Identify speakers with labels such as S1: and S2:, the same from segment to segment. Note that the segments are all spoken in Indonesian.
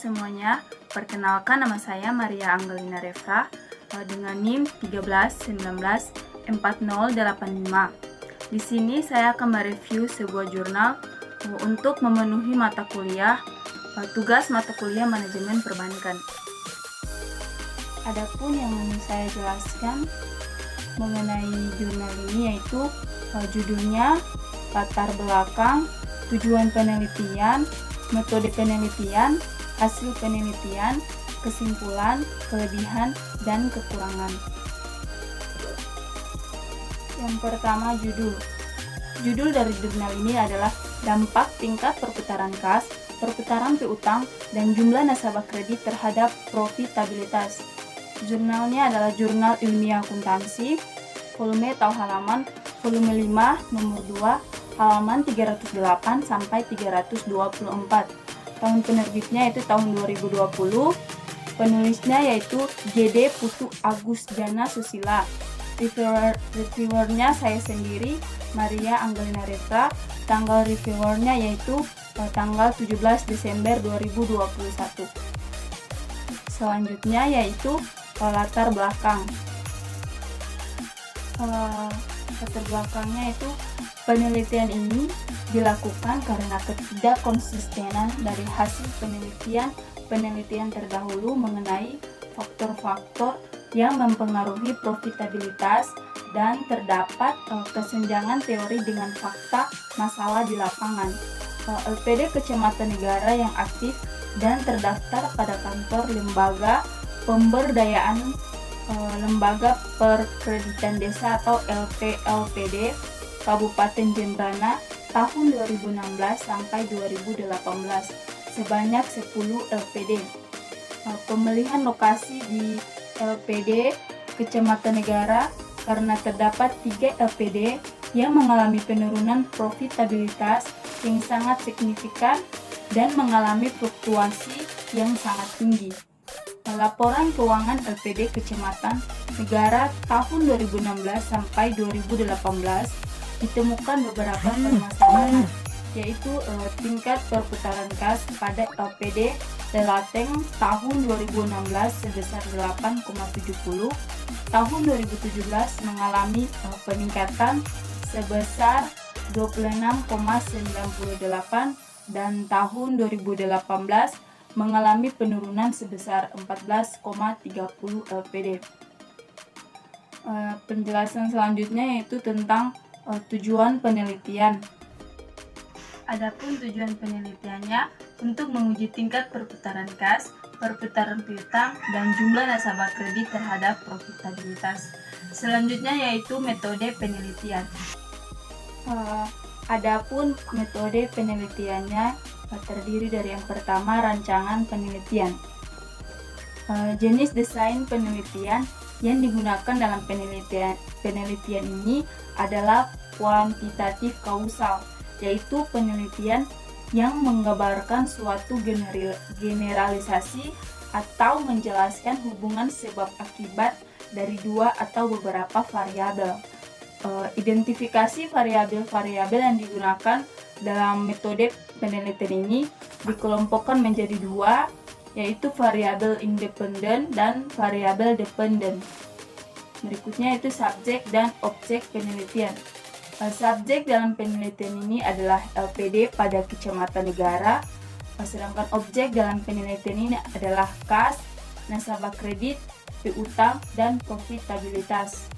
S1: semuanya, perkenalkan nama saya Maria Angelina Refra dengan NIM 13194085. Di sini saya akan mereview sebuah jurnal untuk memenuhi mata kuliah tugas mata kuliah manajemen perbankan. Adapun yang ingin saya jelaskan mengenai jurnal ini yaitu judulnya, latar belakang, tujuan penelitian, metode penelitian, hasil penelitian, kesimpulan, kelebihan, dan kekurangan. Yang pertama, judul. Judul dari jurnal ini adalah dampak tingkat perputaran kas, perputaran piutang, dan jumlah nasabah kredit terhadap profitabilitas. Jurnalnya adalah Jurnal Ilmiah Akuntansi, volume atau halaman volume 5 nomor 2, halaman 308 sampai 324. Tahun penerbitnya itu tahun 2020. Penulisnya yaitu GD Putu Agus Jana Susila. Reviewernya saya sendiri, Maria Angelina Refra. Tanggal reviewernya yaitu tanggal 17 Desember 2021. Selanjutnya yaitu latar belakang. Latar belakangnya itu penelitian ini dilakukan karena ketidakkonsistenan dari hasil penelitian terdahulu mengenai faktor-faktor yang mempengaruhi profitabilitas dan terdapat kesenjangan teori dengan fakta masalah di lapangan. LPD Kecamatan Negara yang aktif dan terdaftar pada kantor lembaga pemberdayaan lembaga perkreditan desa atau LPLPD Kabupaten Jembrana tahun 2016 sampai 2018 sebanyak 10 LPD. Pemilihan lokasi di LPD Kecamatan Negara karena terdapat 3 LPD yang mengalami penurunan profitabilitas yang sangat signifikan dan mengalami fluktuasi yang sangat tinggi. Laporan keuangan LPD Kecamatan Negara tahun 2016 sampai 2018 ditemukan beberapa permasalahan, yaitu tingkat perputaran kas pada LPD Telateng tahun 2016 sebesar 8,70, tahun 2017 mengalami peningkatan sebesar 26,98 dan tahun 2018 mengalami penurunan sebesar 14,30 LPD. Penjelasan selanjutnya yaitu tentang tujuan penelitian. Adapun tujuan penelitiannya untuk menguji tingkat perputaran kas, perputaran piutang, dan jumlah nasabah kredit terhadap profitabilitas. Selanjutnya yaitu metode penelitian. Adapun metode penelitiannya terdiri dari yang pertama, rancangan penelitian. Jenis desain penelitian yang digunakan dalam penelitian ini adalah kuantitatif kausal, yaitu penelitian yang menggambarkan suatu generalisasi atau menjelaskan hubungan sebab akibat dari dua atau beberapa variabel. Identifikasi variabel-variabel yang digunakan dalam metode penelitian ini dikelompokkan menjadi dua, yaitu variabel independen dan variabel dependen. Berikutnya itu subjek dan objek penelitian. Subjek dalam penelitian ini adalah LPD pada Kecamatan Negara, sedangkan objek dalam penelitian ini adalah kas, nasabah kredit, piutang, dan profitabilitas.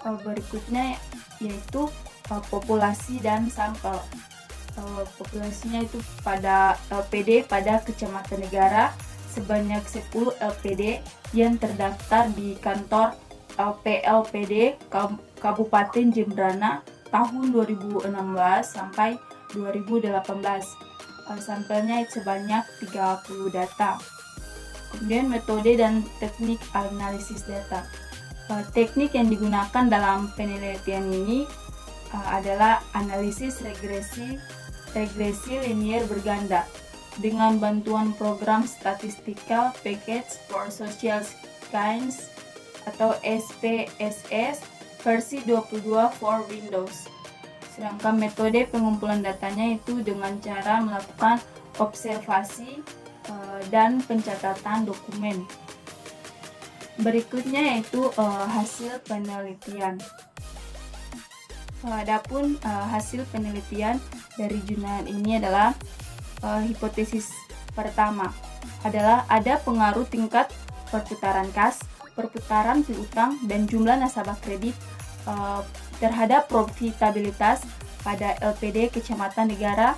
S1: Berikutnya yaitu populasi dan sampel. Populasinya itu pada LPD pada Kecamatan Negara sebanyak 10 LPD yang terdaftar di kantor LPLPD Kabupaten Jembrana tahun 2016 sampai 2018. Sampelnya sebanyak 30 data. Kemudian metode dan teknik analisis data. Teknik yang digunakan dalam penelitian ini adalah analisis regresi linier berganda dengan bantuan program Statistical Package for Social Science atau SPSS versi 22 for Windows. Sedangkan metode pengumpulan datanya itu dengan cara melakukan observasi dan pencatatan dokumen. Berikutnya yaitu hasil penelitian. Adapun hasil penelitian dari jurnal ini adalah hipotesis pertama adalah ada pengaruh tingkat perputaran kas, perputaran piutang, dan jumlah nasabah kredit terhadap profitabilitas pada LPD Kecamatan Negara.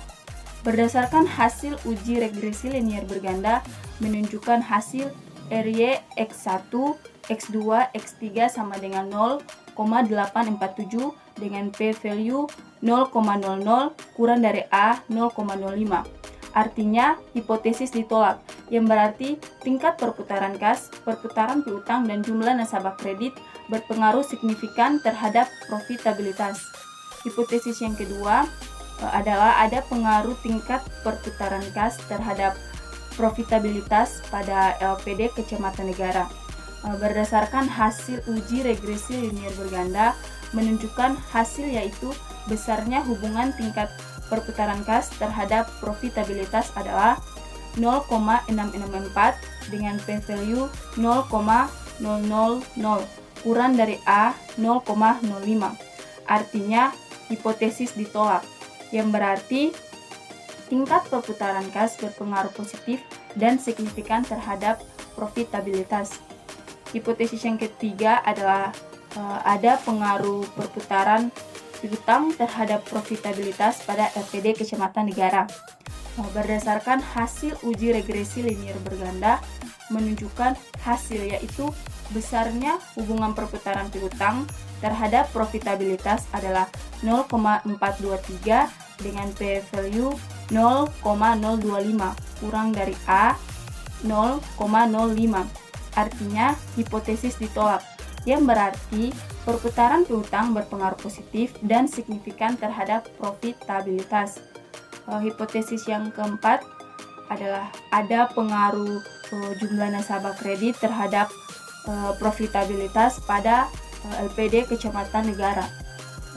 S1: Berdasarkan hasil uji regresi linear berganda menunjukkan hasil RY X1, X2, X3 sama dengan 0,847 dengan p-value 0,00 kurang dari A 0,05. Artinya hipotesis ditolak, yang berarti tingkat perputaran kas, perputaran piutang, dan jumlah nasabah kredit berpengaruh signifikan terhadap profitabilitas. Hipotesis yang kedua adalah ada pengaruh tingkat perputaran kas terhadap profitabilitas pada LPD Kecamatan Negara. Berdasarkan hasil uji regresi linear berganda menunjukkan hasil yaitu besarnya hubungan tingkat perputaran kas terhadap profitabilitas adalah 0,664 dengan p-value 0,000 kurang dari A 0,05. Artinya hipotesis ditolak, yang berarti tingkat perputaran kas berpengaruh positif dan signifikan terhadap profitabilitas. Hipotesis yang ketiga adalah ada pengaruh perputaran piutang terhadap profitabilitas pada LPD Kecamatan Negara. Berdasarkan hasil uji regresi linear berganda menunjukkan hasil yaitu besarnya hubungan perputaran piutang terhadap profitabilitas adalah 0,423 dengan p-value 0,025 kurang dari A 0,05. Artinya hipotesis ditolak, yang berarti perputaran piutang berpengaruh positif dan signifikan terhadap profitabilitas. Hipotesis yang keempat adalah ada pengaruh jumlah nasabah kredit terhadap profitabilitas pada LPD Kecamatan Negara.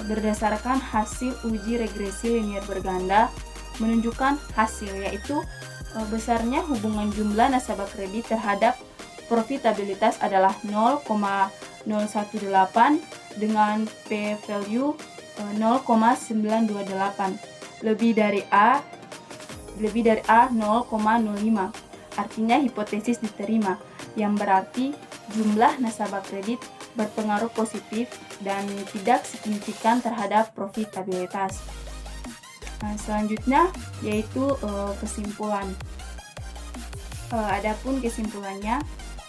S1: Berdasarkan hasil uji regresi linear berganda menunjukkan hasil yaitu besarnya hubungan jumlah nasabah kredit terhadap profitabilitas adalah 0,018 dengan p-value 0,928 lebih dari A 0,05. Artinya hipotesis diterima, yang berarti jumlah nasabah kredit berpengaruh positif dan tidak signifikan terhadap profitabilitas. Selanjutnya yaitu kesimpulan. Adapun kesimpulannya,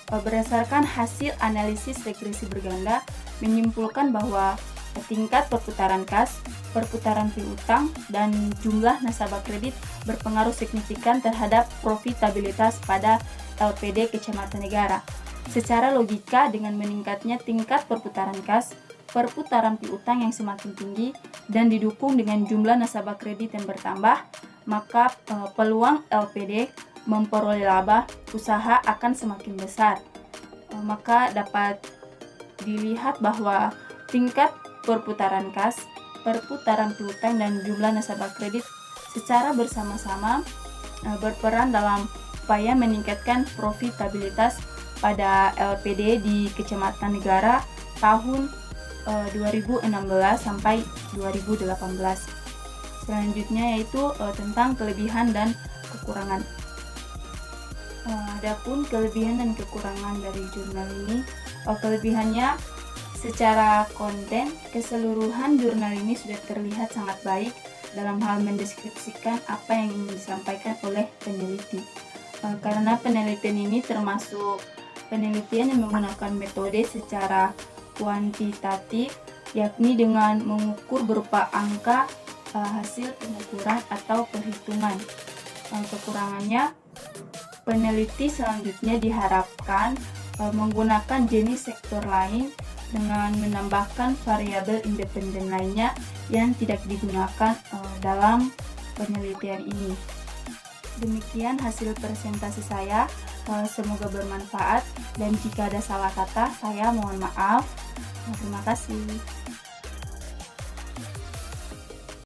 S1: berdasarkan hasil analisis regresi berganda menyimpulkan bahwa tingkat perputaran kas, perputaran piutang, dan jumlah nasabah kredit berpengaruh signifikan terhadap profitabilitas pada LPD Kecamatan Negara. Secara logika, dengan meningkatnya tingkat perputaran kas, perputaran piutang yang semakin tinggi dan didukung dengan jumlah nasabah kredit yang bertambah, maka peluang LPD memperoleh laba usaha akan semakin besar. Maka dapat dilihat bahwa tingkat perputaran kas, perputaran piutang, dan jumlah nasabah kredit secara bersama-sama berperan dalam upaya meningkatkan profitabilitas pada LPD di Kecamatan Negara tahun 2016 sampai 2018. Selanjutnya yaitu tentang kelebihan dan kekurangan. Adapun kelebihan dan kekurangan dari jurnal ini, kelebihannya secara konten keseluruhan jurnal ini sudah terlihat sangat baik dalam hal mendeskripsikan apa yang ingin disampaikan oleh peneliti. Karena penelitian ini termasuk penelitian yang menggunakan metode secara kuantitatif, yakni dengan mengukur berupa angka hasil pengukuran atau perhitungan. Kekurangannya, peneliti selanjutnya diharapkan menggunakan jenis sektor lain dengan menambahkan variabel independen lainnya yang tidak digunakan dalam penelitian ini. Demikian hasil presentasi saya, semoga bermanfaat, dan jika ada salah kata saya mohon maaf. Terima kasih.